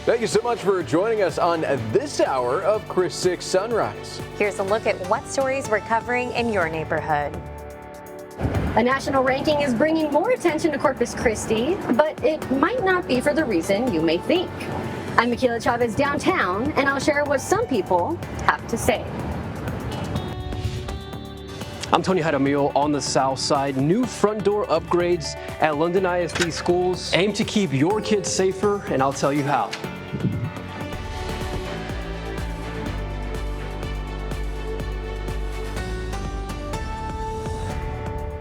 Thank you so much for joining us on this hour of Chris 6 Sunrise. Here's a look at what stories we're covering in your neighborhood. A national ranking is bringing more attention to Corpus Christi, but it might not be for the reason you may think. I'm Michaela Chavez downtown, and I'll share what some people have to say. I'm Tony Jaramillo on the south side. New front door upgrades at London ISD schools aim to keep your kids safer, and I'll tell you how.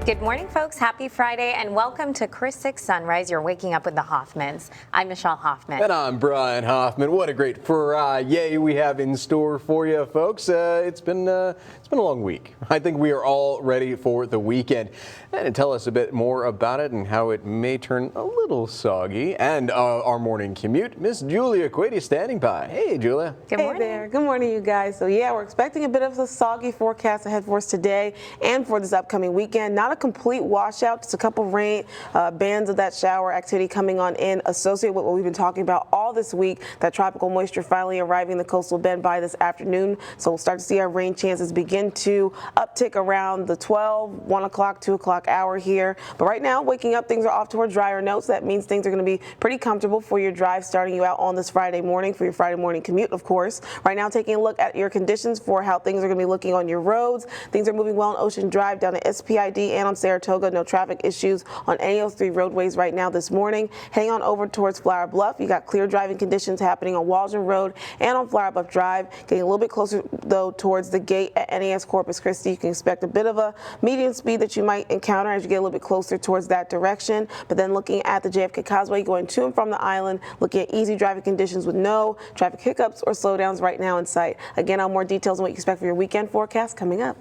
Good morning, folks. Happy Friday, and welcome to Chris 6 Sunrise. You're waking up with the Hoffmans. I'm Michelle Hoffman. And I'm Brian Hoffman. What a great Friday we have in store for you, folks. It's been a long week. I think we are all ready for the weekend. And to tell us a bit more about it and how it may turn a little soggy and our morning commute, Miss Julia Quady standing by. Hey, Julia. Good morning. Hey there. Good morning, you guys. So yeah, we're expecting a bit of a soggy forecast ahead for us today and for this upcoming weekend. Not a complete washout, just a couple rain bands of that shower activity coming on in, associated with what we've been talking about all this week, that tropical moisture finally arriving the coastal bend by this afternoon. So we'll start to see our rain chances begin to uptick around the 12, 1 o'clock, 2 o'clock hour here. But right now, waking up, things are off toward drier notes. That means things are going to be pretty comfortable for your drive starting you out on this Friday morning, for your Friday morning commute, of course. Right now, taking a look at your conditions for how things are going to be looking on your roads. Things are moving well on Ocean Drive down to SPID and on Saratoga. No traffic issues on any of those three roadways right now this morning. Heading on over towards Flower Bluff, you got clear driving conditions happening on Waldron Road and on Flower Bluff Drive. Getting a little bit closer, though, towards the gate at NAS Corpus Christi. You can expect a bit of a medium speed that you might encounter as you get a little bit closer towards that direction. But then looking at the JFK Causeway going to and from the island, looking at easy driving conditions with no traffic hiccups or slowdowns right now in sight. Again, on more details on what you expect for your weekend forecast coming up.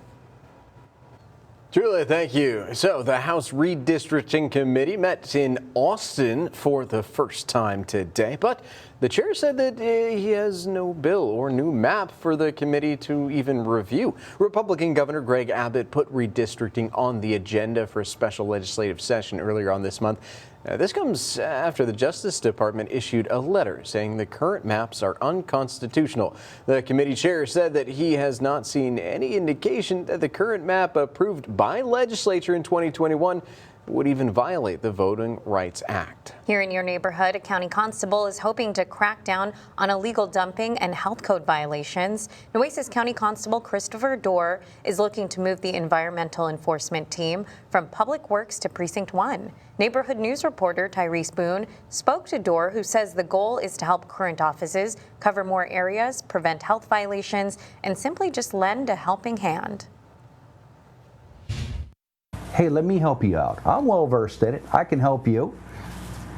Julia, thank you. So the House Redistricting Committee met in Austin for the first time today, but the chair said that he has no bill or new map for the committee to even review. Republican Governor Greg Abbott put redistricting on the agenda for a special legislative session earlier on this month. This comes after the Justice Department issued a letter saying the current maps are unconstitutional. The committee chair said that he has not seen any indication that the current map approved by legislature in 2021 would even violate the Voting Rights Act. Here in your neighborhood, a county constable is hoping to crack down on illegal dumping and health code violations. Nueces County Constable Christopher Dorr is looking to move the environmental enforcement team from Public Works to Precinct 1. Neighborhood News reporter Tyrese Boone spoke to Dorr, who says the goal is to help current offices cover more areas, prevent health violations, and simply just lend a helping hand. Hey, let me help you out. I'm well versed in it. I can help you.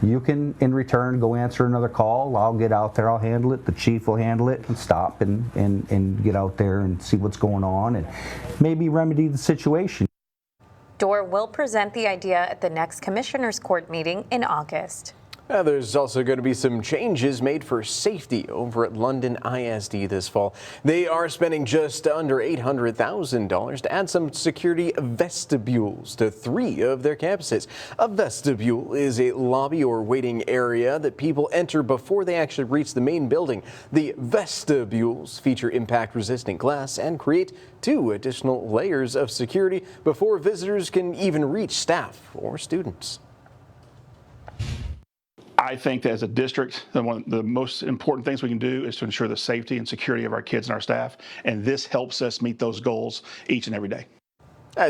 You can, in return, go answer another call. I'll get out there, I'll handle it. The chief will handle it and stop and get out there and see what's going on and maybe remedy the situation. Dorr will present the idea at the next Commissioners Court meeting in August. There's also going to be some changes made for safety over at London ISD this fall. They are spending just under $800,000 to add some security vestibules to 3 of their campuses. A vestibule is a lobby or waiting area that people enter before they actually reach the main building. The vestibules feature impact-resistant glass and create 2 additional layers of security before visitors can even reach staff or students. I think that as a district, one of the most important things we can do is to ensure the safety and security of our kids and our staff, and this helps us meet those goals each and every day.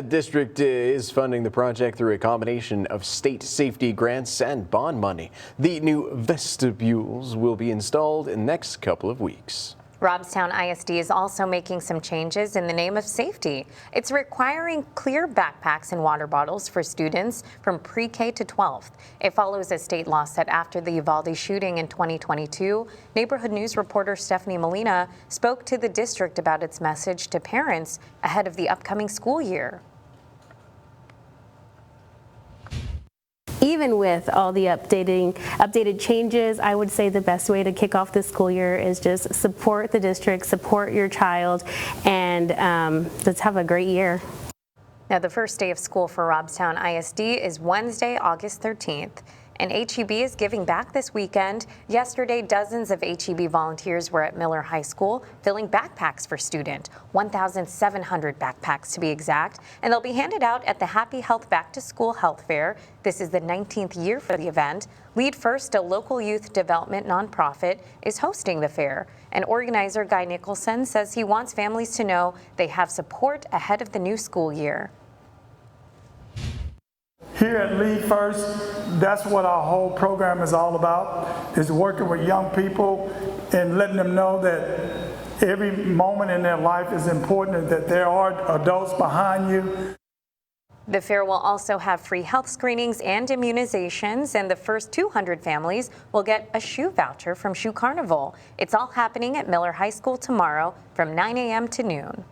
District is funding the project through a combination of state safety grants and bond money. The new vestibules will be installed in the next couple of weeks. Robstown ISD is also making some changes in the name of safety. It's requiring clear backpacks and water bottles for students from pre-K to 12th. It follows a state law set after the Uvalde shooting in 2022. Neighborhood News reporter Stephanie Molina spoke to the district about its message to parents ahead of the upcoming school year. Even with all the updated changes, I would say the best way to kick off this school year is just support the district, support your child, and let's have a great year. Now, the first day of school for Robstown ISD is Wednesday, August 13th. And HEB is giving back this weekend. Yesterday, dozens of HEB volunteers were at Miller High School filling backpacks for students, 1,700 backpacks to be exact, and they'll be handed out at the Happy Health Back to School Health Fair. This is the 19th year for the event. Lead First, a local youth development nonprofit, is hosting the fair. And organizer Guy Nicholson says he wants families to know they have support ahead of the new school year. Here at Lead First, that's what our whole program is all about, is working with young people and letting them know that every moment in their life is important and that there are adults behind you. The fair will also have free health screenings and immunizations, and the first 200 families will get a shoe voucher from Shoe Carnival. It's all happening at Miller High School tomorrow from 9 a.m. to noon.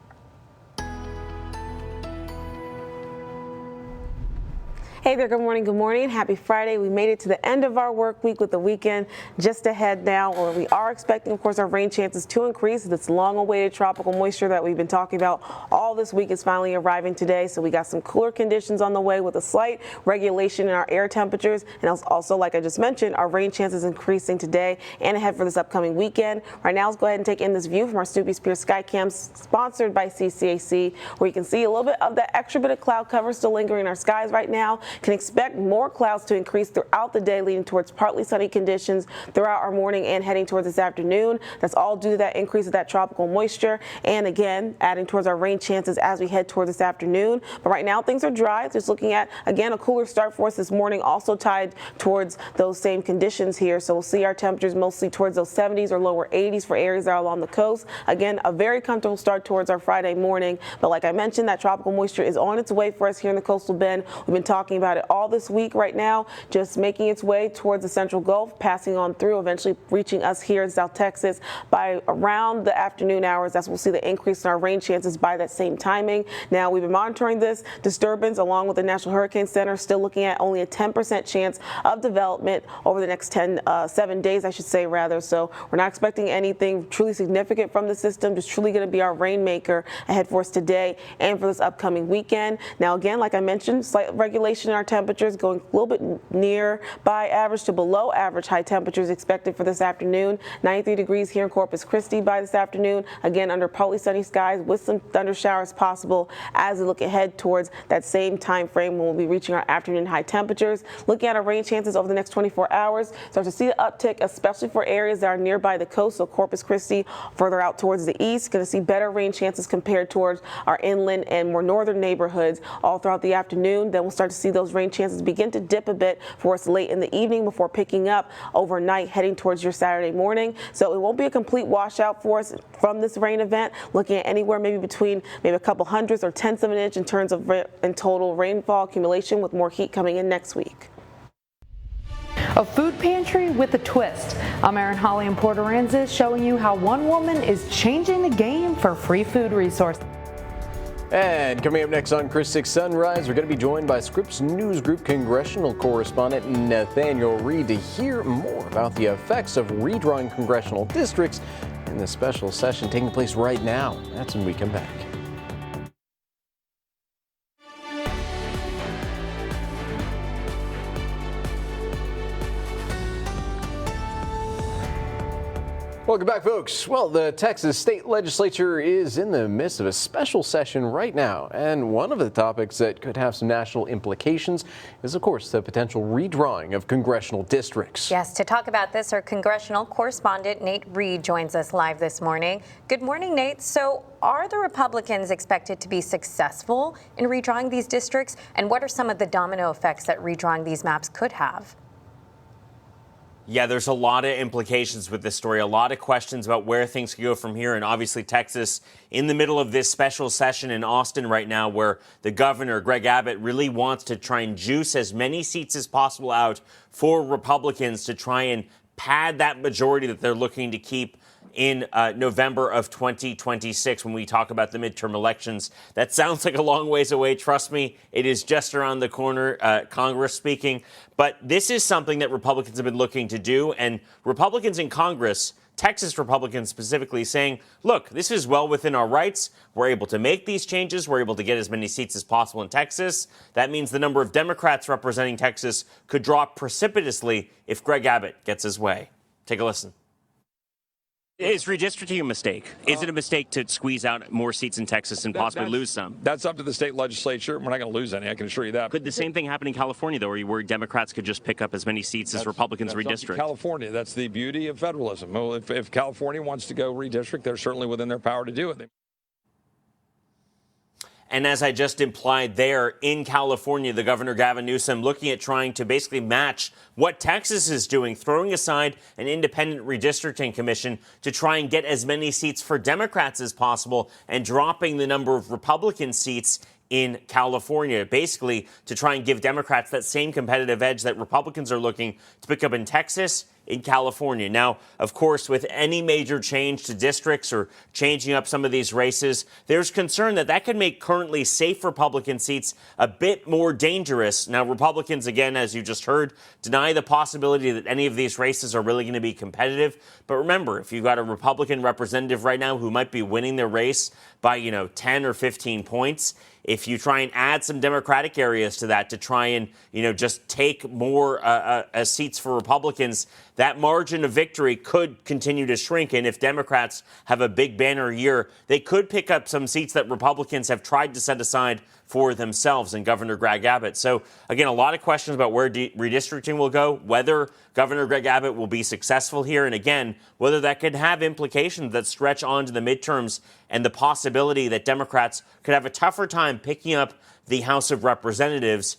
Hey there, good morning, good morning. Happy Friday. We made it to the end of our work week with the weekend just ahead now, where we are expecting, of course, our rain chances to increase. This long-awaited tropical moisture that we've been talking about all this week is finally arriving today. So we got some cooler conditions on the way with a slight regulation in our air temperatures. And also, like I just mentioned, our rain chances increasing today and ahead for this upcoming weekend. Right now, let's go ahead and take in this view from our Snoopy Spear Sky Cams, sponsored by CCAC, where you can see a little bit of that extra bit of cloud cover still lingering in our skies right now. Can expect more clouds to increase throughout the day, leading towards partly sunny conditions throughout our morning and heading towards this afternoon. That's all due to that increase of that tropical moisture, and again, adding towards our rain chances as we head towards this afternoon. But right now, things are dry. Just looking at, again, a cooler start for us this morning, also tied towards those same conditions here. So we'll see our temperatures mostly towards those 70s or lower 80s for areas that are along the coast. Again, a very comfortable start towards our Friday morning. But like I mentioned, that tropical moisture is on its way for us here in the coastal bend. We've been talking about it all this week right now, just making its way towards the central Gulf, passing on through, eventually reaching us here in South Texas by around the afternoon hours. That's when we'll see the increase in our rain chances by that same timing. Now, we've been monitoring this disturbance along with the National Hurricane Center, still looking at only a 10% chance of development over the next 7 days, I should say, rather. So we're not expecting anything truly significant from the system, just truly going to be our rainmaker ahead for us today and for this upcoming weekend. Now, again, like I mentioned, slight regulation in our temperatures, going a little bit near by average to below average high temperatures expected for this afternoon. 93 degrees here in Corpus Christi by this afternoon. Again, under partly sunny skies with some thunder showers possible as we look ahead towards that same time frame when we'll be reaching our afternoon high temperatures. Looking at our rain chances over the next 24 hours, start to see the uptick, especially for areas that are nearby the coast. So Corpus Christi, further out towards the east, going to see better rain chances compared towards our inland and more northern neighborhoods all throughout the afternoon. Then we'll start to see those rain chances begin to dip a bit for us late in the evening before picking up overnight heading towards your Saturday morning. So it won't be a complete washout for us from this rain event, looking at anywhere maybe between a couple hundredths or tenths of an inch in terms of in total rainfall accumulation, with more heat coming in next week. A food pantry with a twist. I'm Erin Holly in Port Aransas, showing you how one woman is changing the game for free food resources. And coming up next on Chris 6 Sunrise, we're going to be joined by Scripps News Group congressional correspondent Nathaniel Reed to hear more about the effects of redrawing congressional districts in the special session taking place right now. That's when we come back. Welcome back, folks. Well, the Texas state legislature is in the midst of a special session right now, and one of the topics that could have some national implications is, of course, the potential redrawing of congressional districts. Yes, to talk about this, our congressional correspondent Nate Reed joins us live this morning. Good morning, Nate. So, are the Republicans expected to be successful in redrawing these districts, and what are some of the domino effects that redrawing these maps could have? Yeah, there's a lot of implications with this story, a lot of questions about where things could go from here. And obviously, Texas in the middle of this special session in Austin right now, where the governor, Greg Abbott, really wants to try and juice as many seats as possible out for Republicans to try and pad that majority that they're looking to keep in November of 2026 when we talk about the midterm elections. That sounds like a long ways away. Trust me, it is just around the corner, Congress speaking. But this is something that Republicans have been looking to do. And Republicans in Congress Texas Republicans specifically saying, look, this is well within our rights. We're able to make these changes. We're able to get as many seats as possible in Texas. That means the number of Democrats representing Texas could drop precipitously if Greg Abbott gets his way. Take a listen. Is redistricting a mistake? Is it a mistake to squeeze out more seats in Texas and possibly lose some? That's up to the state legislature. We're not going to lose any, I can assure you that. Could the same thing happen in California, though, where Democrats could just pick up as many seats as Republicans redistrict? California, that's the beauty of federalism. Well, if California wants to go redistrict, they're certainly within their power to do it. And as I just implied there, in California, the Governor Gavin Newsom looking at trying to basically match what Texas is doing, throwing aside an independent redistricting commission to try and get as many seats for Democrats as possible and dropping the number of Republican seats in California, basically to try and give Democrats that same competitive edge that Republicans are looking to pick up in Texas, in California. Now, of course, with any major change to districts or changing up some of these races, there's concern that that could make currently safe Republican seats a bit more dangerous. Now, Republicans, again, as you just heard, deny the possibility that any of these races are really going to be competitive. But remember, if you've got a Republican representative right now who might be winning their race by, 10 or 15 points, if you try and add some Democratic areas to that to try and, just take more seats for Republicans, that margin of victory could continue to shrink. And if Democrats have a big banner year, they could pick up some seats that Republicans have tried to set aside for themselves and Governor Greg Abbott. So, again, a lot of questions about where redistricting will go, whether Governor Greg Abbott will be successful here, and again, whether that could have implications that stretch on to the midterms and the possibility that Democrats could have a tougher time picking up the House of Representatives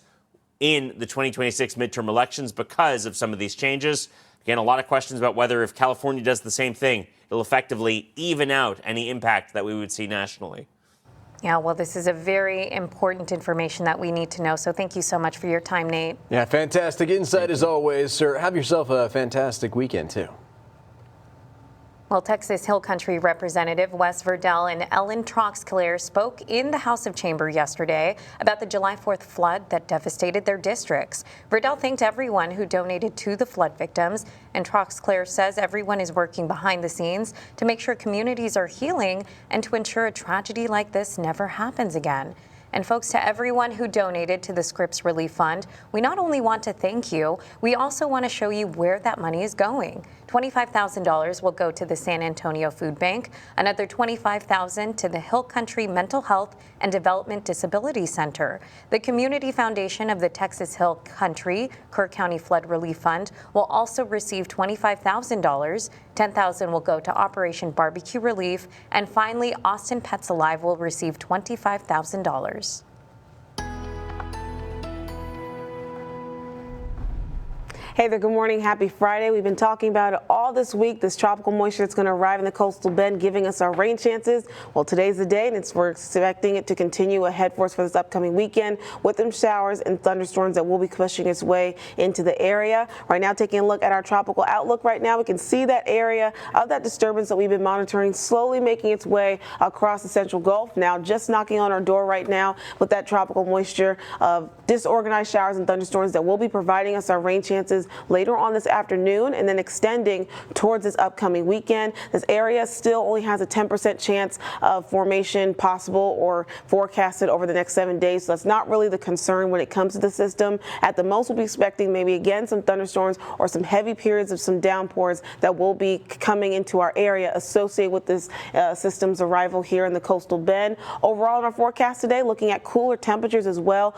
in the 2026 midterm elections because of some of these changes. Again, a lot of questions about whether if California does the same thing, it'll effectively even out any impact that we would see nationally. Yeah, well, this is a very important information that we need to know. So thank you so much for your time, Nate. Yeah, fantastic insight as always, sir. Have yourself a fantastic weekend, too. Well, Texas Hill Country Representative Wes Verdell and Ellen Troxclair spoke in the House of Chamber yesterday about the July 4th flood that devastated their districts. Verdell thanked everyone who donated to the flood victims, and Troxclair says everyone is working behind the scenes to make sure communities are healing and to ensure a tragedy like this never happens again. And folks, to everyone who donated to the Scripps Relief Fund, we not only want to thank you, we also want to show you where that money is going. $25,000 will go to the San Antonio Food Bank, another $25,000 to the Hill Country Mental Health and Development Disability Center. The Community Foundation of the Texas Hill Country Kerr County Flood Relief Fund will also receive $25,000. $10,000 will go to Operation Barbecue Relief, and finally, Austin Pets Alive will receive $25,000. Hey there, good morning. Happy Friday. We've been talking about it all this week. This tropical moisture that's going to arrive in the coastal bend, giving us our rain chances. Well, today's the day, and we're expecting it to continue ahead for us for this upcoming weekend with them showers and thunderstorms that will be pushing its way into the area. Right now, taking a look at our tropical outlook right now, we can see that area of that disturbance that we've been monitoring slowly making its way across the central Gulf. Now, just knocking on our door right now with that tropical moisture of disorganized showers and thunderstorms that will be providing us our rain chances later on this afternoon and then extending towards this upcoming weekend. This area still only has a 10% chance of formation possible or forecasted over the next 7 days. So that's not really the concern when it comes to the system. At the most, we'll be expecting maybe again some thunderstorms or some heavy periods of some downpours that will be coming into our area associated with this system's arrival here in the coastal bend. Overall in our forecast today, looking at cooler temperatures as well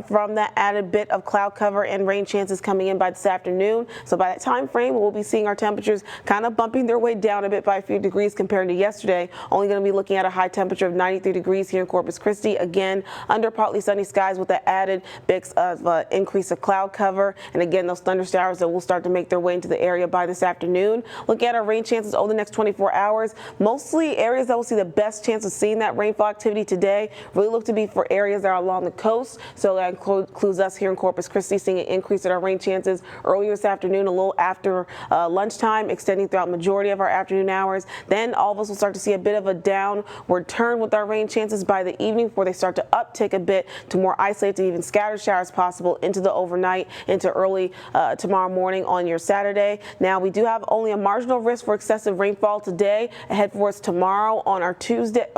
from that added bit of cloud cover and rain chances coming in by this afternoon. So by that time frame, we'll be seeing our temperatures kind of bumping their way down a bit by a few degrees compared to yesterday. Only going to be looking at a high temperature of 93 degrees here in Corpus Christi. Again, under partly sunny skies with the added bits of increase of cloud cover. And again, those thunder showers that will start to make their way into the area by this afternoon. Looking at our rain chances over the next 24 hours, mostly areas that will see the best chance of seeing that rainfall activity today really look to be for areas that are along the coast. So that includes includes us here in Corpus Christi, seeing an increase in our rain chances earlier this afternoon, a little after lunchtime, extending throughout majority of our afternoon hours. Then all of us will start to see a bit of a downward turn with our rain chances by the evening before they start to uptick a bit to more isolated and even scattered showers possible into the overnight, into early tomorrow morning on your Saturday. Now, we do have only a marginal risk for excessive rainfall today. Ahead for us tomorrow on our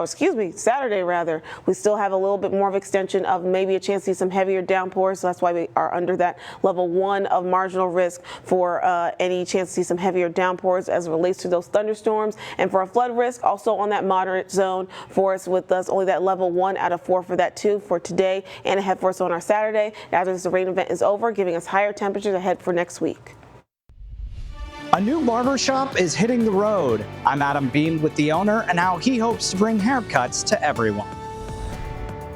Saturday rather. We still have a little bit more of extension of maybe a chance to see some heavier downpours. So that's why we are under that level 1 of marginal risk for any chance to see some heavier downpours as it relates to those thunderstorms. And for a flood risk, also on that moderate zone for us, with us only that level 1 out of 4 for that too for today and ahead for us on our Saturday after this rain event is over, giving us higher temperatures ahead for next week. A new barbershop is hitting the road. I'm Adam Bean with the owner and how he hopes to bring haircuts to everyone.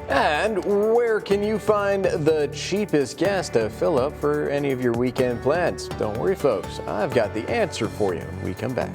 And where can you find the cheapest gas to fill up for any of your weekend plans? Don't worry, folks. I've got the answer for you when we come back.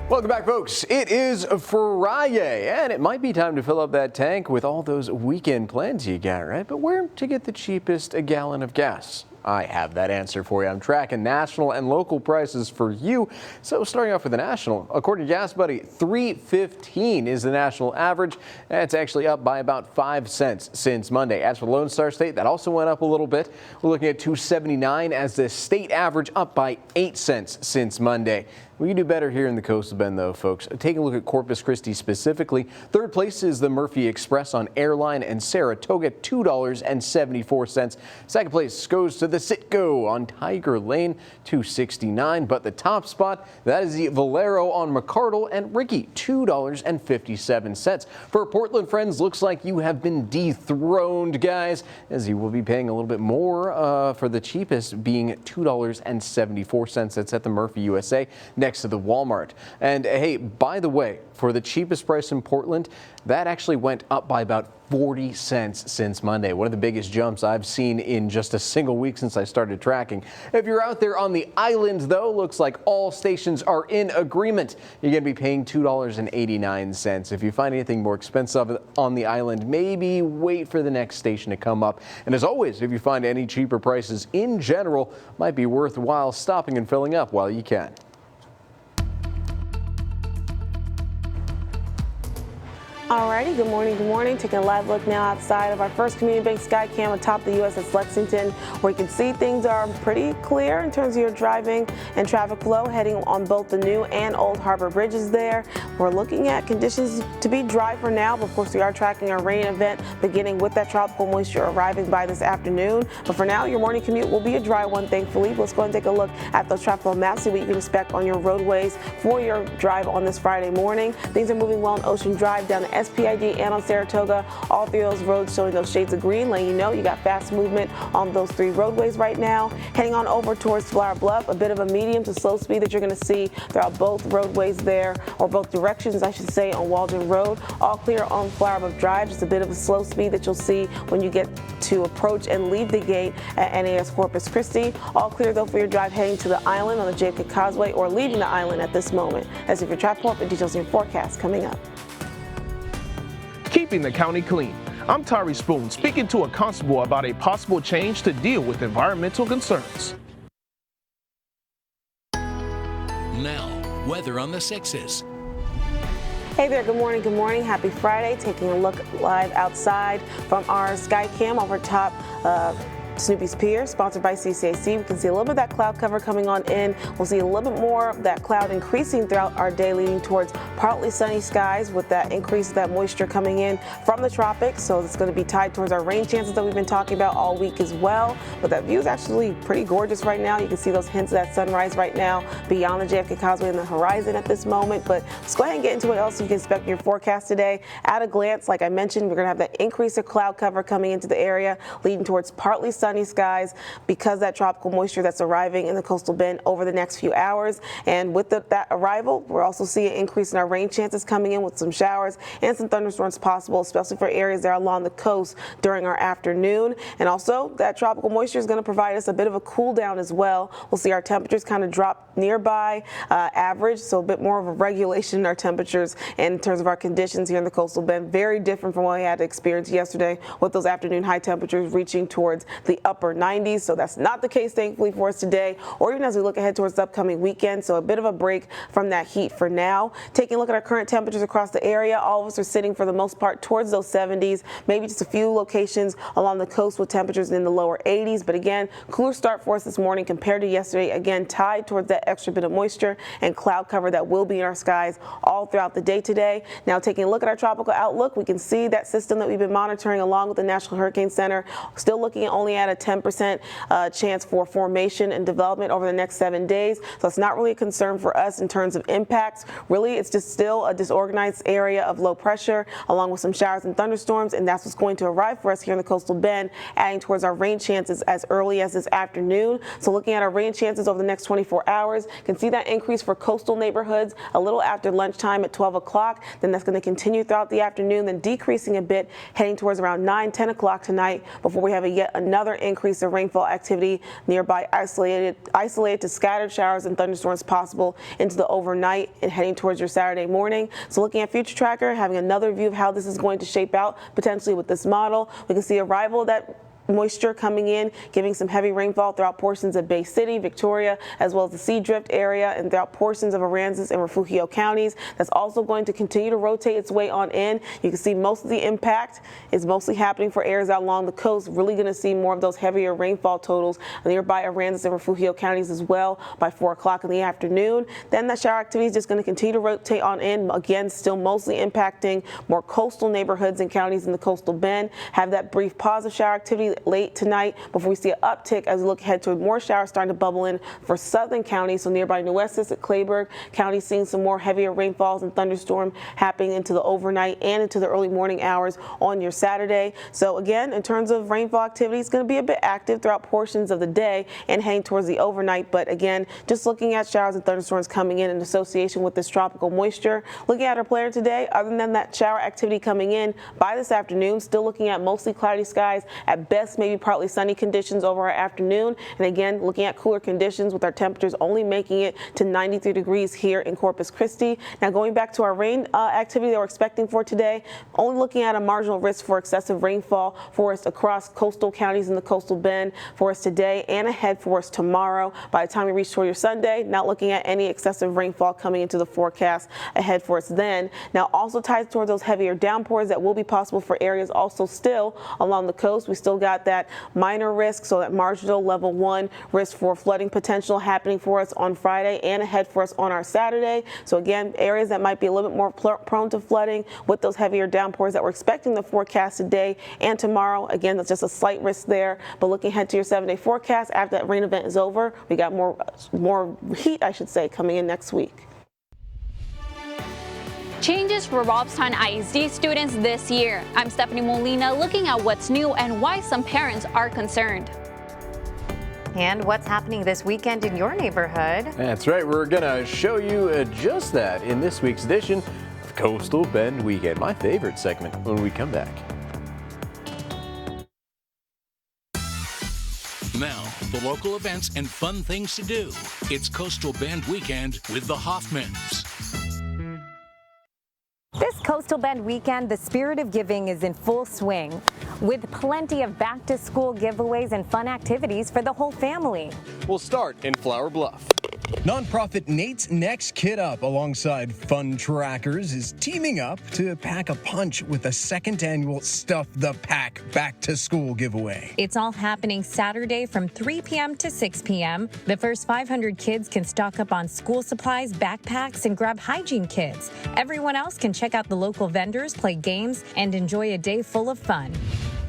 Welcome back, folks. It is Friday, and it might be time to fill up that tank with all those weekend plans you got, right? But where to get the cheapest a gallon of gas? I have that answer for you. I'm tracking national and local prices for you. So starting off with the national, according to Gas Buddy, $3.15 is the national average. It's actually up by about 5 cents since Monday. As for Lone Star State, that also went up a little bit. We're looking at $2.79 as the state average, up by 8 cents since Monday. We can do better here in the Coastal Bend, though, folks. Taking a look at Corpus Christi specifically, third place is the Murphy Express on Airline and Saratoga, $2.74. Second place goes to the Citgo on Tiger Lane, $2.69. But the top spot, that is the Valero on McCardle and Ricky, $2.57. For Portland friends, looks like you have been dethroned, guys, as you will be paying a little bit more for the cheapest, being $2.74. That's at the Murphy USA. Next to the Walmart. And hey, by the way, for the cheapest price in Portland, that actually went up by about 40 cents since Monday. One of the biggest jumps I've seen in just a single week since I started tracking. If you're out there on the island, though, looks like all stations are in agreement. You're going to be paying $2.89. If you find anything more expensive on the island, maybe wait for the next station to come up. And as always, if you find any cheaper prices in general, might be worthwhile stopping and filling up while you can. Alrighty, good morning. Taking a live look now outside of our First Community Bank Skycam atop the USS Lexington, where you can see things are pretty clear in terms of your driving and traffic flow heading on both the new and Old Harbor bridges there. We're looking at conditions to be dry for now, but of course we are tracking our rain event beginning with that tropical moisture arriving by this afternoon. But for now, your morning commute will be a dry one, thankfully. Let's go ahead and take a look at those traffic flow maps, see what you can expect on your roadways for your drive on this Friday morning. Things are moving well on Ocean Drive down to SPID and on Saratoga. All three of those roads showing those shades of green, letting you know you got fast movement on those three roadways right now. Heading on over towards Flower Bluff, a bit of a medium to slow speed that you're going to see throughout both roadways there, or both directions, I should say, on Waldron Road. All clear on Flower Bluff Drive, just a bit of a slow speed that you'll see when you get to approach and leave the gate at NAS Corpus Christi. All clear, though, for your drive heading to the island on the JFK Causeway or leaving the island at this moment. As if you're traffic report, details in your forecast coming up. Keeping the county clean. I'm Tyree Spoon, speaking to a constable about a possible change to deal with environmental concerns. Now, weather on the 6s. Hey there, good morning. Happy Friday. Taking a look live outside from our Skycam over top Snoopy's Pier, sponsored by CCAC. We can see a little bit of that cloud cover coming on in. We'll see a little bit more of that cloud increasing throughout our day, leading towards partly sunny skies with that increase of that moisture coming in from the tropics. So it's going to be tied towards our rain chances that we've been talking about all week as well. But that view is actually pretty gorgeous right now. You can see those hints of that sunrise right now beyond the JFK Causeway and the horizon at this moment. But let's go ahead and get into what else you can expect in your forecast today. At a glance, like I mentioned, we're going to have that increase of cloud cover coming into the area, leading towards partly sunny sunny skies because that tropical moisture that's arriving in the coastal bend over the next few hours. And with that arrival, we're also seeing an increase in our rain chances coming in with some showers and some thunderstorms possible, especially for areas that are along the coast during our afternoon. And also that tropical moisture is going to provide us a bit of a cool down as well. We'll see our temperatures kind of drop nearby average, so a bit more of a regulation in our temperatures and in terms of our conditions here in the coastal bend. Very different from what we had to experience yesterday with those afternoon high temperatures reaching towards the upper 90s. So that's not the case, thankfully, for us today, or even as we look ahead towards the upcoming weekend. So a bit of a break from that heat for now. Taking a look at our current temperatures across the area, all of us are sitting for the most part towards those 70s, maybe just a few locations along the coast with temperatures in the lower 80s. But again, cooler start for us this morning compared to yesterday, again tied towards that extra bit of moisture and cloud cover that will be in our skies all throughout the day today. Now taking a look at our tropical outlook, we can see that system that we've been monitoring along with the National Hurricane Center still looking only at a 10% chance for formation and development over the next 7 days. So it's not really a concern for us in terms of impacts. Really, it's just still a disorganized area of low pressure along with some showers and thunderstorms, and that's what's going to arrive for us here in the coastal bend, adding towards our rain chances as early as this afternoon. So looking at our rain chances over the next 24 hours, can see that increase for coastal neighborhoods a little after lunchtime at 12 o'clock. Then that's going to continue throughout the afternoon, then decreasing a bit, heading towards around 9, 10 o'clock tonight before we have yet another increase of rainfall activity nearby, isolated to scattered showers and thunderstorms possible into the overnight and heading towards your Saturday morning. So looking at Future Tracker, having another view of how this is going to shape out potentially with this model, we can see arrival of that moisture coming in, giving some heavy rainfall throughout portions of Bay City, Victoria, as well as the Sea Drift area and throughout portions of Aransas and Refugio counties. That's also going to continue to rotate its way on in. You can see most of the impact is mostly happening for areas out along the coast. Really going to see more of those heavier rainfall totals nearby Aransas and Refugio counties as well by 4 o'clock in the afternoon. Then that shower activity is just going to continue to rotate on in. Again, still mostly impacting more coastal neighborhoods and counties in the coastal bend. Have that brief pause of shower activity late tonight before we see an uptick as we look ahead to more showers starting to bubble in for southern counties. So nearby New Essex at Clayburgh County seeing some more heavier rainfalls and thunderstorm happening into the overnight and into the early morning hours on your Saturday. So again, in terms of rainfall activity, it's going to be a bit active throughout portions of the day and heading towards the overnight. But again, just looking at showers and thunderstorms coming in association with this tropical moisture. Looking at our planner today, other than that shower activity coming in by this afternoon, still looking at mostly cloudy skies, at best maybe partly sunny conditions over our afternoon. And again, looking at cooler conditions with our temperatures only making it to 93 degrees here in Corpus Christi. Now going back to our rain activity that we're expecting for today, only looking at a marginal risk for excessive rainfall for us across coastal counties in the coastal bend for us today and ahead for us tomorrow. By the time we reach toward your Sunday, not looking at any excessive rainfall coming into the forecast ahead for us then. Now also ties towards those heavier downpours that will be possible for areas also still along the coast. We still got that minor risk, so that marginal level 1 risk for flooding potential happening for us on Friday and ahead for us on our Saturday. So again, areas that might be a little bit more prone to flooding with those heavier downpours that we're expecting the forecast today and tomorrow. Again, that's just a slight risk there, but looking ahead to your 7-day forecast, after that rain event is over, we got more heat, I should say, coming in next week. Changes for Robstown ISD students this year. I'm Stephanie Molina looking at what's new and why some parents are concerned. And what's happening this weekend in your neighborhood? That's right. We're going to show you just that in this week's edition of Coastal Bend Weekend, my favorite segment, when we come back. Now, the local events and fun things to do. It's Coastal Bend Weekend with the Hoffmans. This Coastal Bend weekend, the spirit of giving is in full swing, with plenty of back-to-school giveaways and fun activities for the whole family. We'll start in Flower Bluff. Nonprofit Nate's Next Kid Up, alongside Fun Trackers, is teaming up to pack a punch with the second annual Stuff the Pack Back to School giveaway. It's all happening Saturday from 3 p.m. to 6 p.m. The first 500 kids can stock up on school supplies, backpacks, and grab hygiene kits. Everyone else can check out the local vendors, play games, and enjoy a day full of fun.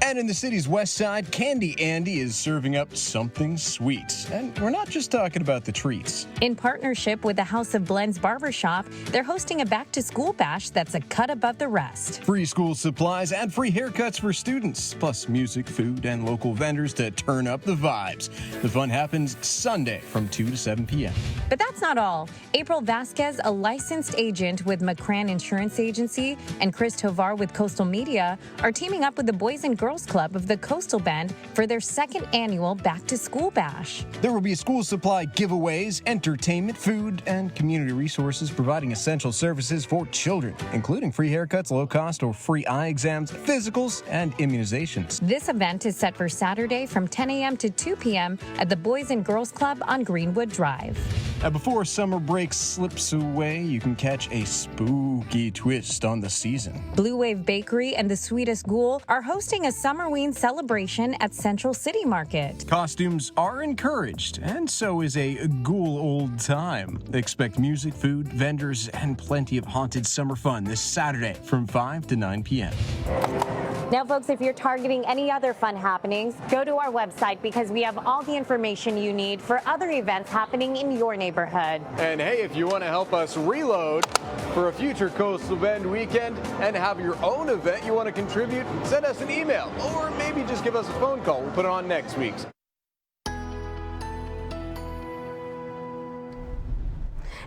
And in the city's west side, Candy Andy is serving up something sweet. And we're not just talking about the treats. In partnership with the House of Blends Barbershop, they're hosting a back-to-school bash that's a cut above the rest. Free school supplies and free haircuts for students, plus music, food, and local vendors to turn up the vibes. The fun happens Sunday from 2 to 7 p.m. But that's not all. April Vasquez, a licensed agent with McCran Insurance Agency, and Chris Tovar with Coastal Media are teaming up with the Boys and Girls Club of the Coastal Bend for their second annual back-to-school bash. There will be school supply giveaways, entertainment, food, and community resources providing essential services for children, including free haircuts, low cost or free eye exams, physicals, and immunizations. This event is set for Saturday from 10 a.m. to 2 p.m. at the Boys and Girls Club on Greenwood Drive. And before summer break slips away, you can catch a spooky twist on the season. Blue Wave Bakery and the Sweetest Ghoul are hosting a Summerween celebration at Central City Market. Costumes are encouraged, and so is a ghoul old time. Expect music, food, vendors, and plenty of haunted summer fun this Saturday from 5 to 9 p.m. Now, folks, if you're targeting any other fun happenings, go to our website because we have all the information you need for other events happening in your neighborhood. And hey, if you want to help us reload for a future Coastal Bend weekend and have your own event you want to contribute, send us an email or maybe just give us a phone call. We'll put it on next week's.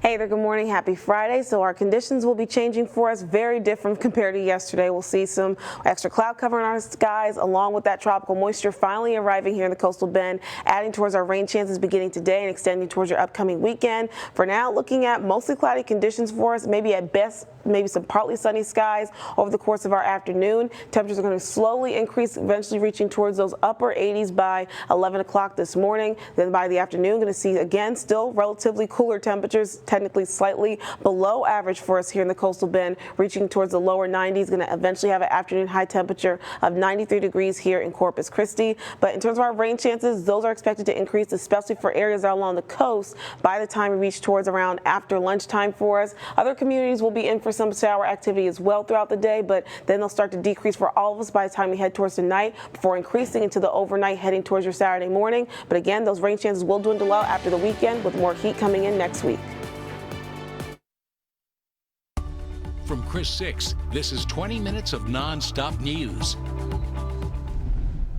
Hey there, good morning, happy Friday. So our conditions will be changing for us, very different compared to yesterday. We'll see some extra cloud cover in our skies along with that tropical moisture finally arriving here in the Coastal Bend, adding towards our rain chances beginning today and extending towards your upcoming weekend. For now, looking at mostly cloudy conditions for us, maybe at best, maybe some partly sunny skies over the course of our afternoon. Temperatures are going to slowly increase, eventually reaching towards those upper 80s by 11 o'clock this morning. Then by the afternoon, going to see again still relatively cooler temperatures, technically slightly below average for us here in the Coastal Bend, reaching towards the lower 90s. Going to eventually have an afternoon high temperature of 93 degrees here in Corpus Christi. But in terms of our rain chances, those are expected to increase, especially for areas that are along the coast by the time we reach towards around after lunchtime for us. Other communities will be in for some shower activity as well throughout the day, but then they'll start to decrease for all of us by the time we head towards the night before increasing into the overnight heading towards your Saturday morning. But again, those rain chances will dwindle out after the weekend with more heat coming in next week. From Chris 6, this is 20 minutes of non-stop news.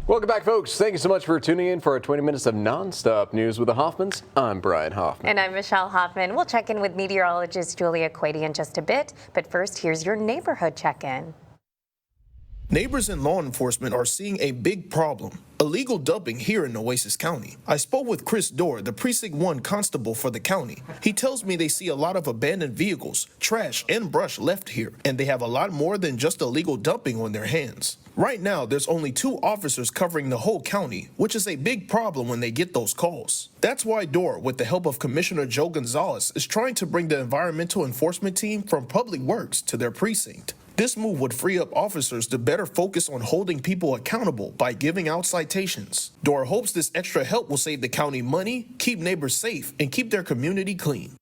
Welcome back, folks. Thank you so much for tuning in for our 20 minutes of nonstop news with the Hoffmans. I'm Brian Hoffman. And I'm Michelle Hoffman. We'll check in with meteorologist Julia Quady in just a bit. But first, here's your neighborhood check-in. Neighbors and law enforcement are seeing a big problem: illegal dumping here in Nueces County. I spoke with Chris Dorr, the Precinct 1 constable for the county. He tells me they see a lot of abandoned vehicles, trash, and brush left here, and they have a lot more than just illegal dumping on their hands. Right now, there's only 2 officers covering the whole county, which is a big problem when they get those calls. That's why Dorr, with the help of Commissioner Joe Gonzalez, is trying to bring the environmental enforcement team from Public Works to their precinct. This move would free up officers to better focus on holding people accountable by giving out citations. Dorr hopes this extra help will save the county money, keep neighbors safe, and keep their community clean.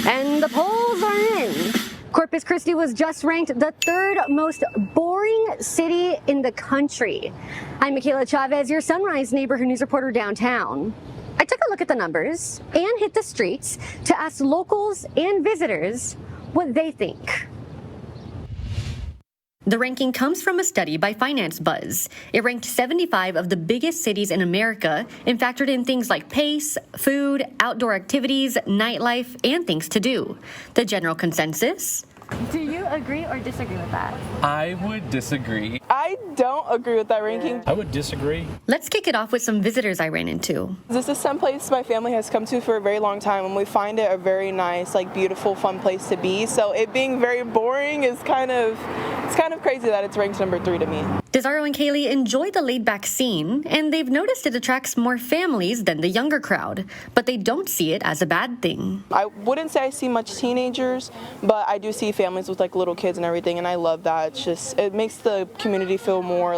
And the polls are in. Corpus Christi was just ranked the 3rd most boring city in the country. I'm Michaela Chavez, your Sunrise Neighborhood News reporter downtown. I took a look at the numbers and hit the streets to ask locals and visitors what they think. The ranking comes from a study by Finance Buzz. It ranked 75 of the biggest cities in America and factored in things like pace, food, outdoor activities, nightlife, and things to do. The general consensus? Do you agree or disagree with that? I would disagree. I don't agree with that ranking. I would disagree. Let's kick it off with some visitors I ran into. This is some place my family has come to for a very long time, and we find it a very nice, beautiful, fun place to be. So it being very boring is kind of crazy that it's ranked number 3 to me. Desaro and Kaylee enjoy the laid-back scene, and they've noticed it attracts more families than the younger crowd, but they don't see it as a bad thing. I wouldn't say I see much teenagers, but I do see families with little kids and everything, and I love that. It makes the community feel more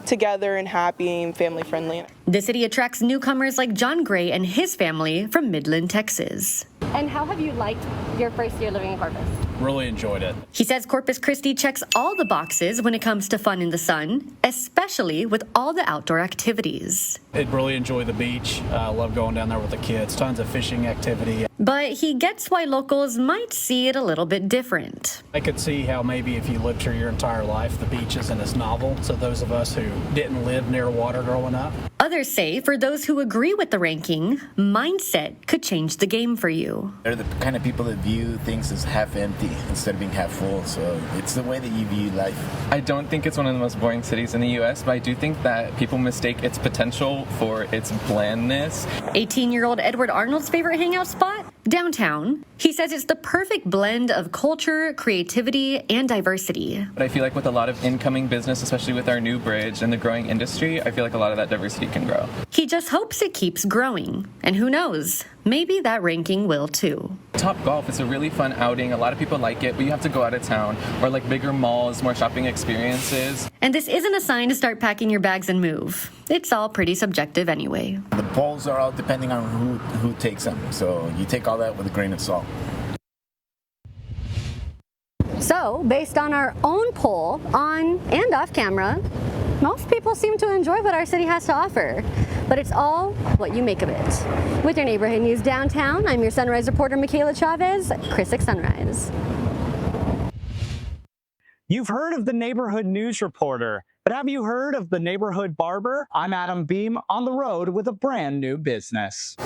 together and happy and family friendly. The city attracts newcomers like John Gray and his family from Midland, Texas. And how have you liked your first year living in Corpus? really enjoyed it. He says Corpus Christi checks all the boxes when it comes to fun in the sun, especially with all the outdoor activities. I really enjoy the beach. I love going down there with the kids. Tons of fishing activity. But he gets why locals might see it a little bit different. I could see how maybe if you lived here your entire life, the beach isn't as novel. So those of us who didn't live near water growing up. Others say for those who agree with the ranking, mindset could change the game for you. They're the kind of people that view things as half empty instead of being half full. So it's the way that you view life. I don't think it's one of the most boring cities in the U.S., but I do think that people mistake its potential for its blandness. 18-year-old Edward Arnold's favorite hangout spot? Downtown. He says it's the perfect blend of culture, creativity, and diversity. But I feel like with a lot of incoming business, especially with our new bridge and the growing industry, I feel like a lot of that diversity can grow. He just hopes it keeps growing. And who knows, maybe that ranking will too. Top Golf is a really fun outing. A lot of people like it, but you have to go out of town. Or like bigger malls, more shopping experiences. And this isn't a sign to start packing your bags and move. It's all pretty subjective anyway. The polls are all depending on who takes them. So you take all that with a grain of salt. So, based on our own poll, on and off camera, most people seem to enjoy what our city has to offer. But it's all what you make of it. With your Neighborhood News Downtown, I'm your Sunrise reporter, Michaela Chavez, Chris 6 Sunrise. You've heard of the Neighborhood News Reporter, but have you heard of the Neighborhood Barber? I'm Adam Beam, on the road with a brand new business.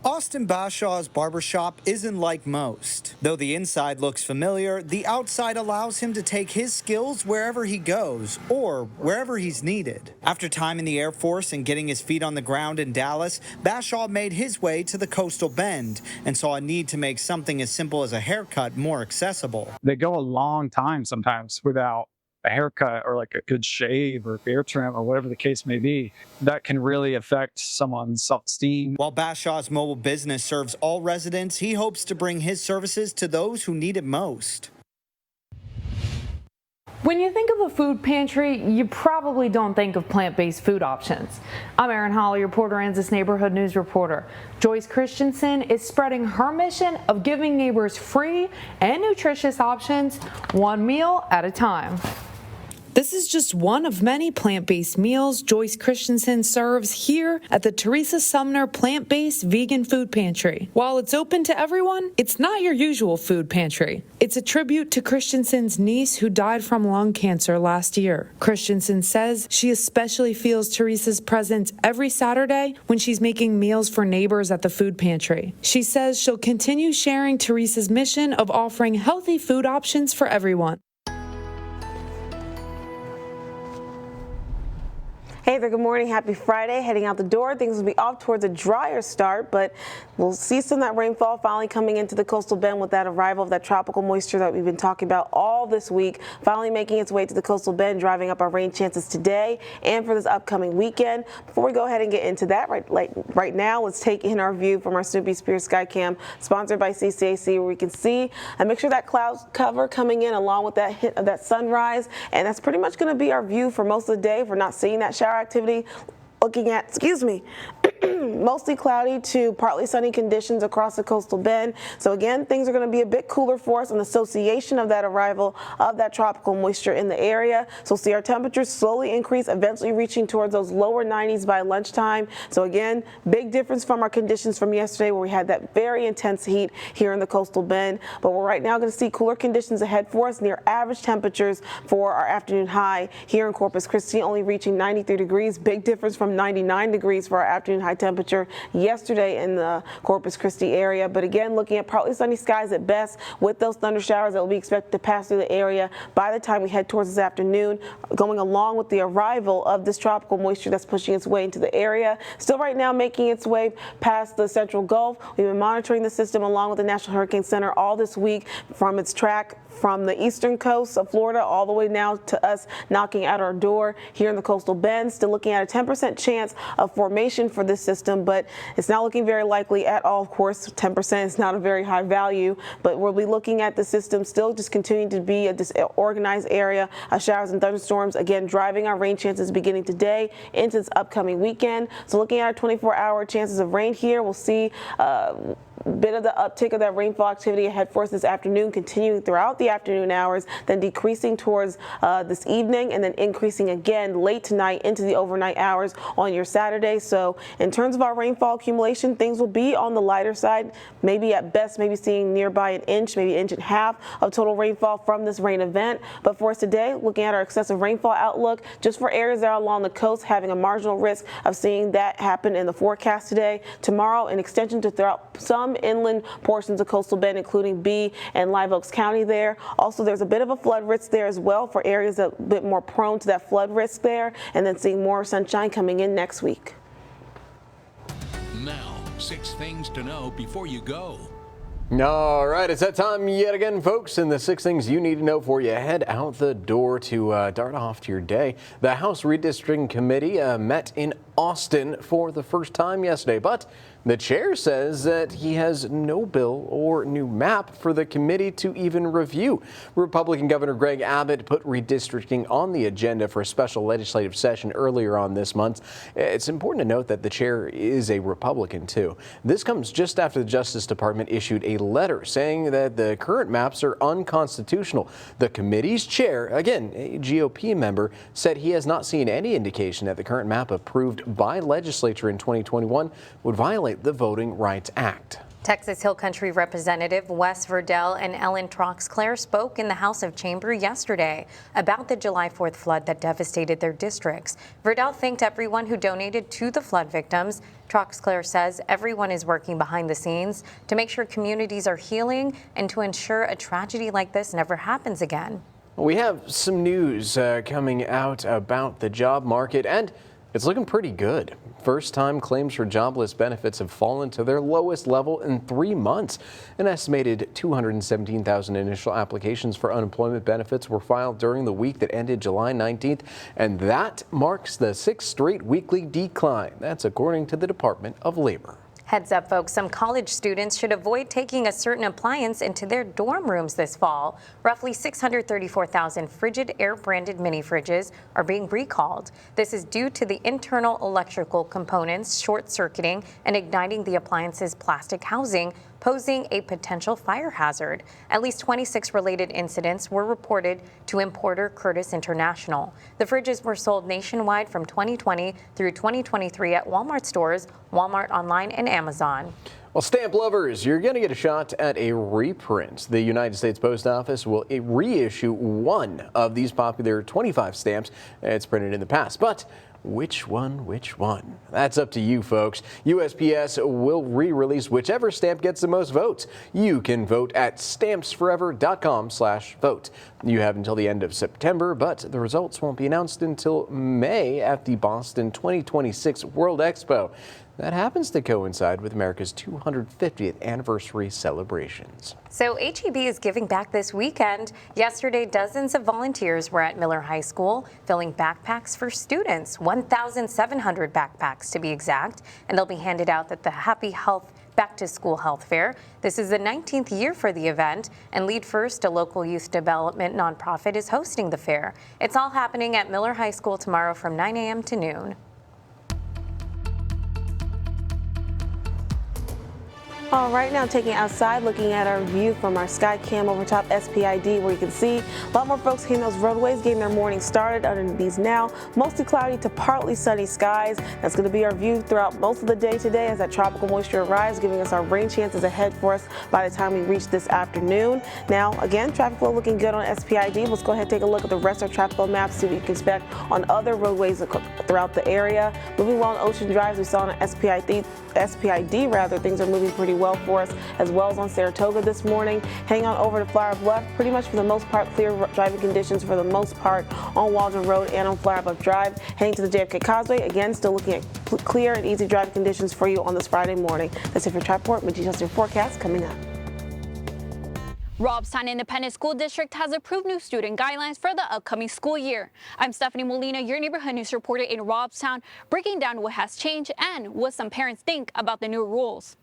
Austin Bashaw's barbershop isn't like most. Though the inside looks familiar, the outside allows him to take his skills wherever he goes, or wherever he's needed. After time in the Air Force and getting his feet on the ground in Dallas, Bashaw made his way to the Coastal Bend and saw a need to make something as simple as a haircut more accessible. They go a long time sometimes without a haircut or like a good shave or beard trim or whatever the case may be. That can really affect someone's self-esteem. While Bashaw's mobile business serves all residents, he hopes to bring his services to those who need it most. When you think of a food pantry, you probably don't think of plant-based food options. I'm Erin Holly, Port Aransas Neighborhood News Reporter. Joyce Christensen is spreading her mission of giving neighbors free and nutritious options, one meal at a time. This is just one of many plant-based meals Joyce Christensen serves here at the Teresa Sumner Plant-Based Vegan Food Pantry. While it's open to everyone, it's not your usual food pantry. It's a tribute to Christensen's niece who died from lung cancer last year. Christensen says she especially feels Teresa's presence every Saturday when she's making meals for neighbors at the food pantry. She says she'll continue sharing Teresa's mission of offering healthy food options for everyone. Hey there, good morning. Happy Friday. Heading out the door, things will be off towards a drier start, but we'll see some of that rainfall finally coming into the coastal bend with that arrival of that tropical moisture that we've been talking about all this week, finally making its way to the coastal bend, driving up our rain chances today and for this upcoming weekend. Before we go ahead and get into that right now, let's take in our view from our Snoopy Spears Skycam, sponsored by CCAC, where we can see a mixture of that cloud cover coming in along with that hit of that sunrise, and that's pretty much going to be our view for most of the day if we're not seeing that shower activity. Looking at, mostly cloudy to partly sunny conditions across the coastal bend. So again, things are going to be a bit cooler for us in association of that arrival of that tropical moisture in the area. So we'll see our temperatures slowly increase, eventually reaching towards those lower 90s by lunchtime. So again, big difference from our conditions from yesterday where we had that very intense heat here in the coastal bend. But we're right now going to see cooler conditions ahead for us, near average temperatures for our afternoon high here in Corpus Christi, only reaching 93 degrees. Big difference from 99 degrees for our afternoon high temperature yesterday in the Corpus Christi area. But again, looking at partly sunny skies at best with those thunder showers that will be expected to pass through the area by the time we head towards this afternoon, going along with the arrival of this tropical moisture that's pushing its way into the area. Still right now making its way past the central Gulf. We've been monitoring the system along with the National Hurricane Center all this week from its track from the eastern coast of Florida all the way now to us knocking at our door here in the coastal bend. Still looking at a 10% chance of formation for this system, but it's not looking very likely at all. Of course, 10% is not a very high value, but we'll be looking at the system still just continuing to be a disorganized area of showers and thunderstorms, again driving our rain chances beginning today into this upcoming weekend. So looking at our 24-hour chances of rain here, we'll see bit of the uptick of that rainfall activity ahead for us this afternoon, continuing throughout the afternoon hours, then decreasing towards this evening, and then increasing again late tonight into the overnight hours on your Saturday. So in terms of our rainfall accumulation, things will be on the lighter side, maybe at best, maybe seeing nearby an inch, maybe 1.5 inches of total rainfall from this rain event. But for us today, looking at our excessive rainfall outlook, just for areas that are along the coast, having a marginal risk of seeing that happen in the forecast today. Tomorrow, an extension to throughout some inland portions of Coastal Bend, including Bee and Live Oaks County there. Also, there's a bit of a flood risk there as well for areas that are a bit more prone to that flood risk there, and then seeing more sunshine coming in next week. Now, 6 things to know before you go. All right, it's that time yet again, folks, and the 6 things you need to know before you head out the door to dart off to your day. The House Redistricting Committee met in Austin for the first time yesterday, but the chair says that he has no bill or new map for the committee to even review. Republican Governor Greg Abbott put redistricting on the agenda for a special legislative session earlier on this month. It's important to note that the chair is a Republican, too. This comes just after the Justice Department issued a letter saying that the current maps are unconstitutional. The committee's chair, again, a GOP member, said he has not seen any indication that the current map approved by legislature in 2021 would violate the Voting Rights Act. Texas Hill Country Representative Wes Verdell and Ellen Troxclair spoke in the House of Chamber yesterday about the July 4th flood that devastated their districts. Verdell thanked everyone who donated to the flood victims. Troxclair says everyone is working behind the scenes to make sure communities are healing and to ensure a tragedy like this never happens again. We have some news coming out about the job market, and it's looking pretty good. First-time claims for jobless benefits have fallen to their lowest level in 3 months. An estimated 217,000 initial applications for unemployment benefits were filed during the week that ended July 19th, and that marks the 6th straight weekly decline. That's according to the Department of Labor. Heads up, folks, some college students should avoid taking a certain appliance into their dorm rooms this fall. Roughly 634,000 Frigid Air branded mini fridges are being recalled. This is due to the internal electrical components short-circuiting and igniting the appliance's plastic housing, posing a potential fire hazard. At least 26 related incidents were reported to importer Curtis International. The fridges were sold nationwide from 2020 through 2023 at Walmart stores, Walmart Online, and Amazon. Well, stamp lovers, you're going to get a shot at a reprint. The United States Post Office will reissue one of these popular 25 stamps it's printed in the past. But which one? That's up to you, folks. USPS will re-release whichever stamp gets the most votes. You can vote at stampsforever.com/vote. You have until the end of September, but the results won't be announced until May at the Boston 2026 World Expo. That happens to coincide with America's 250th anniversary celebrations. So HEB is giving back this weekend. Yesterday, dozens of volunteers were at Miller High School filling backpacks for students, 1,700 backpacks to be exact, and they'll be handed out at the Happy Health Back to School Health Fair. This is the 19th year for the event, and Lead First, a local youth development nonprofit, is hosting the fair. It's all happening at Miller High School tomorrow from 9 a.m. to noon. All right, now taking outside, looking at our view from our sky cam over top SPID, where you can see a lot more folks hitting those roadways, getting their morning started under these now. Mostly cloudy to partly sunny skies. That's going to be our view throughout most of the day today as that tropical moisture arrives, giving us our rain chances ahead for us by the time we reach this afternoon. Now, again, traffic flow looking good on SPID. Let's go ahead and take a look at the rest of our traffic flow maps, see what you can expect on other roadways throughout the area. Moving along Ocean Drive, we saw on SPID, things are moving pretty well for us, as well as on Saratoga this morning. Hang on over to Flower Bluff, pretty much for the most part clear driving conditions for the most part on Waldron Road and on Flower Bluff Drive. Heading to the JFK Causeway, again still looking at clear and easy driving conditions for you on this Friday morning. That's it for Triport. With your forecast coming up. Robstown Independent School District has approved new student guidelines for the upcoming school year. I'm Stephanie Molina, your neighborhood news reporter in Robstown, breaking down what has changed and what some parents think about the new rules.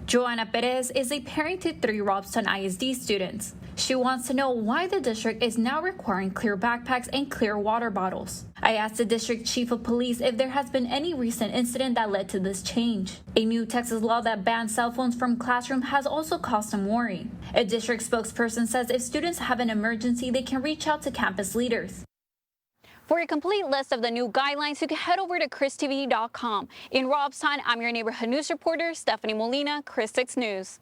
Joanna Perez is a parent to 3 Robstown ISD students. She wants to know why the district is now requiring clear backpacks and clear water bottles. I asked the district chief of police if there has been any recent incident that led to this change. A new Texas law that bans cell phones from classroom has also caused some worry. A district spokesperson says if students have an emergency, they can reach out to campus leaders. For a complete list of the new guidelines, you can head over to KrisTV.com. In Robstown, I'm your neighborhood news reporter, Stephanie Molina, KRIS 6 News.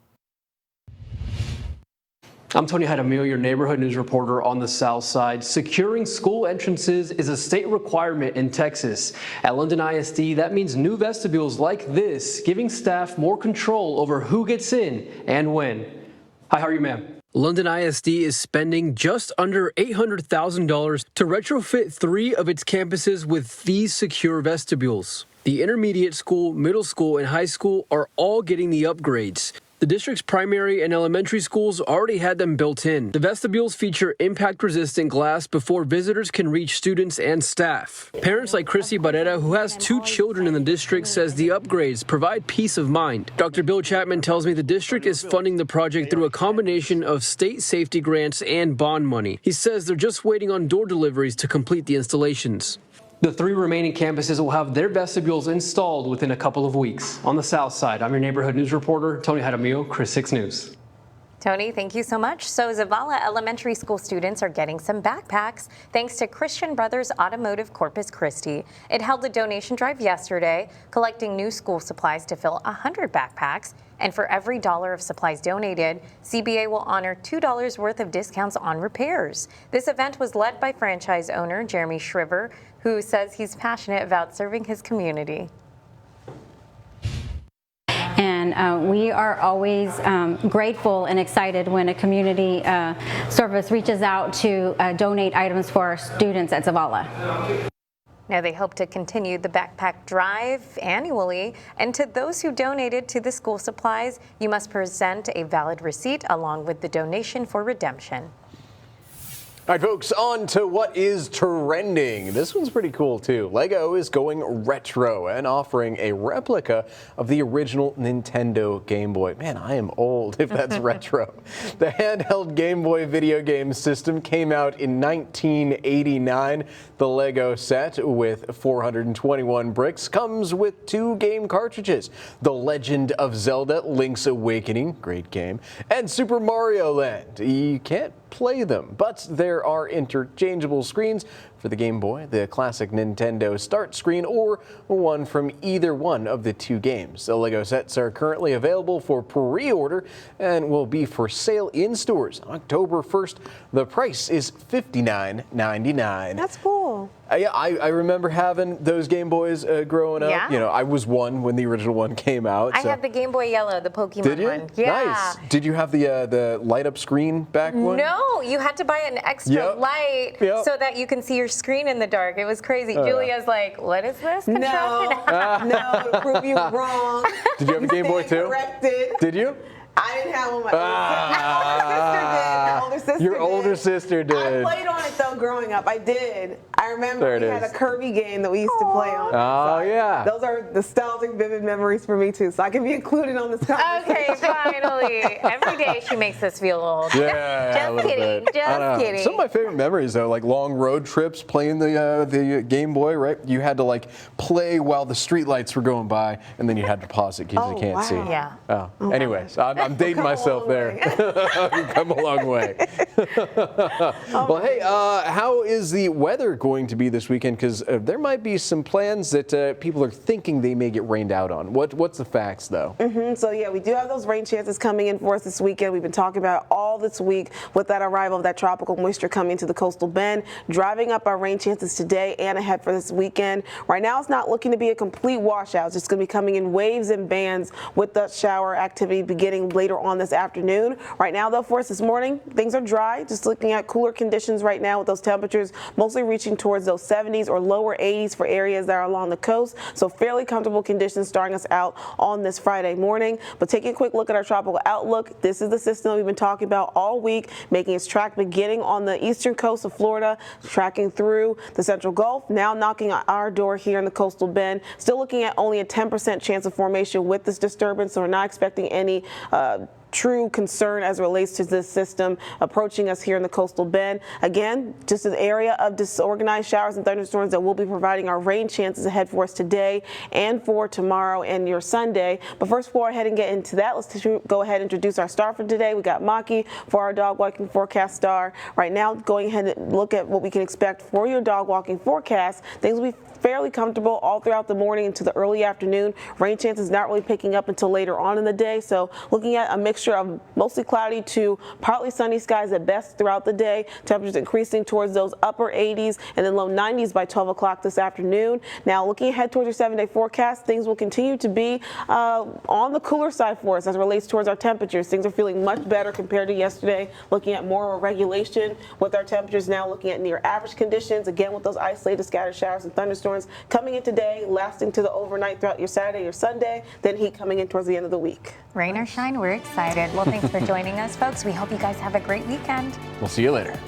I'm Tony Jaramillo, your neighborhood news reporter on the South Side. Securing school entrances is a state requirement in Texas. At London ISD, that means new vestibules like this, giving staff more control over who gets in and when. Hi, how are you, ma'am? London ISD is spending just under $800,000 to retrofit 3 of its campuses with these secure vestibules. The intermediate school, middle school, and high school are all getting the upgrades. The district's primary and elementary schools already had them built in. The vestibules feature impact-resistant glass before visitors can reach students and staff. Parents like Chrissy Barrera, who has 2 children in the district, says the upgrades provide peace of mind. Dr. Bill Chapman tells me the district is funding the project through a combination of state safety grants and bond money. He says they're just waiting on door deliveries to complete the installations. The 3 remaining campuses will have their vestibules installed within a couple of weeks. On the South Side, I'm your neighborhood news reporter, Tony Jaramillo, KRIS 6 News. Tony, thank you so much. So Zavala Elementary School students are getting some backpacks thanks to Christian Brothers Automotive Corpus Christi. It held a donation drive yesterday, collecting new school supplies to fill 100 backpacks. And for every $1 of supplies donated, CBA will honor $2 worth of discounts on repairs. This event was led by franchise owner Jeremy Shriver, who says he's passionate about serving his community. And we are always grateful and excited when a community service reaches out to donate items for our students at Zavala. Now they hope to continue the backpack drive annually, and to those who donated to the school supplies, you must present a valid receipt along with the donation for redemption. All right, folks, on to what is trending. This one's pretty cool, too. LEGO is going retro and offering a replica of the original Nintendo Game Boy. Man, I am old if that's retro. The handheld Game Boy video game system came out in 1989. The LEGO set with 421 bricks comes with 2 game cartridges. The Legend of Zelda: Link's Awakening, great game, and Super Mario Land. You can't play them, but there are interchangeable screens for the Game Boy, the classic Nintendo Start screen, or one from either one of the 2 games. The LEGO sets are currently available for pre-order and will be for sale in stores October 1st. The price is $59.99. That's cool. Yeah, I remember having those Game Boys growing up. Yeah. You know, I was 1 when the original one came out. I had the Game Boy Yellow, the Pokemon Did you? one. Yeah. Nice. Did you have the light up screen back one? No, you had to buy an extra light so that you can see your screen in the dark. It was crazy. Julia's like, what is this contraption? No, prove you wrong. Did you have a Game Boy too? Corrected. Did you? I didn't have one. My older sister did. Your older sister did. I played on it though growing up. I did. I remember There it we had is. a Kirby game that we used to play on. Oh, yeah. Those are nostalgic, vivid memories for me too. So I can be included on this conversation. Okay, finally. Every day she makes us feel old. Yeah, a Just little kidding. bit. I Just know. kidding. Some of my favorite memories though, like long road trips playing the Game Boy. Right, you had to like play while the street lights were going by, and then you had to pause it because you can't see. Yeah. Oh. Anyways, I'm dating myself there. We've come a long way. Well, hey, how is the weather going to be this weekend? Because there might be some plans that people are thinking they may get rained out on. What's the facts, though? So, yeah, we do have those rain chances coming in for us this weekend. We've been talking about it all this week with that arrival of that tropical moisture coming to the coastal bend, driving up our rain chances today and ahead for this weekend. Right now, it's not looking to be a complete washout. It's just going to be coming in waves and bands with the shower activity beginning later on this afternoon. Right now, though, for us this morning, things are dry. Just looking at cooler conditions right now with those temperatures mostly reaching towards those 70s or lower 80s for areas that are along the coast. So fairly comfortable conditions starting us out on this Friday morning. But taking a quick look at our tropical outlook, this is the system we've been talking about all week, making its track beginning on the eastern coast of Florida, tracking through the Central Gulf, now knocking on our door here in the coastal bend. Still looking at only a 10% chance of formation with this disturbance, so we're not expecting any true concern as it relates to this system approaching us here in the coastal bend. Again, just an area of disorganized showers and thunderstorms that will be providing our rain chances ahead for us today and for tomorrow and your Sunday. But first, before I head and get into that, let's go ahead and introduce our star for today. We got Maki for our dog walking forecast star. Right now, going ahead and look at what we can expect for your dog walking forecast. Things will be fairly comfortable all throughout the morning into the early afternoon. Rain chances not really picking up until later on in the day. So looking at a mixture of mostly cloudy to partly sunny skies at best throughout the day. Temperatures increasing towards those upper 80s and then low 90s by 12 o'clock this afternoon. Now looking ahead towards your 7-day forecast, things will continue to be on the cooler side for us as it relates towards our temperatures. Things are feeling much better compared to yesterday. Looking at more regulation with our temperatures now looking at near average conditions. Again, with those isolated scattered showers and thunderstorms coming in today, lasting to the overnight throughout your Saturday or Sunday, then heat coming in towards the end of the week. Rain or shine, we're excited. Well, thanks for joining us, folks. We hope you guys have a great weekend. We'll see you later.